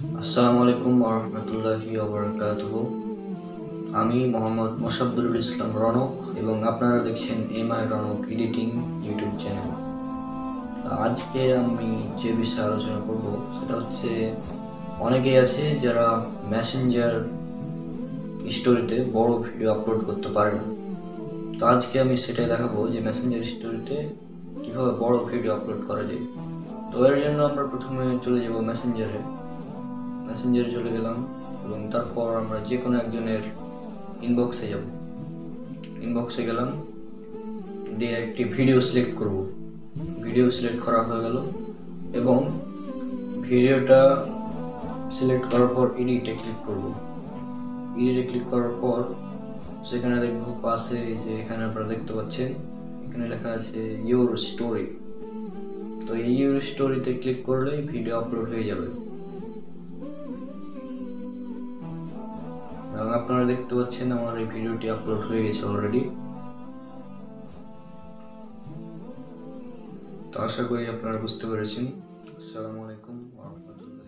আসসালামু আলাইকুম ওয়া রাহমাতুল্লাহি ওয়া বারাকাতুহু। আমি মোহাম্মদ মোশাব্বরুল ইসলাম রনক এবং আপনারা দেখছেন MI Ronak editing YouTube channel. আজকে আমি যে বিষয়ে আলোচনা করব সেটা হচ্ছে অনেকেই আছে যারা মেসেঞ্জার স্টোরিতে বড় ভিডিও আপলোড করতে পারে না। তো আজকে আমি সেটাই দেখাবো যে মেসেঞ্জার স্টোরিতে কিভাবে বড় ভিডিও আপলোড করা যায়। তো এর জন্য আমরা প্রথমে চলে যাব মেসেঞ্জারে চলে গেলাম এবং তারপর আমরা যে কোনো একজনের ইনবক্সে গেলাম, দিয়ে একটি ভিডিও সিলেক্ট করব। ভিডিও সিলেক্ট করা হয়ে গেল এবং ভিডিওটা সিলেক্ট করার পর এডিটে ক্লিক করব। এডিটে ক্লিক করার পর সেখানে দেখব পাশে যে এখানে আপনারা দেখতে পাচ্ছেন এখানে লেখা আছে ইউর স্টোরি। তো এই ইউর স্টোরিতে ক্লিক করলেই ভিডিও আপলোড হয়ে যাবে এবং আপনারা দেখতে পাচ্ছেন আমার এই ভিডিওটি আপলোড হয়ে গেছে অলরেডি। তো আশা করি আপনারা বুঝতে পেরেছেন। আসসালামু আলাইকুম ওয়া রাহমাতুল্লাহ।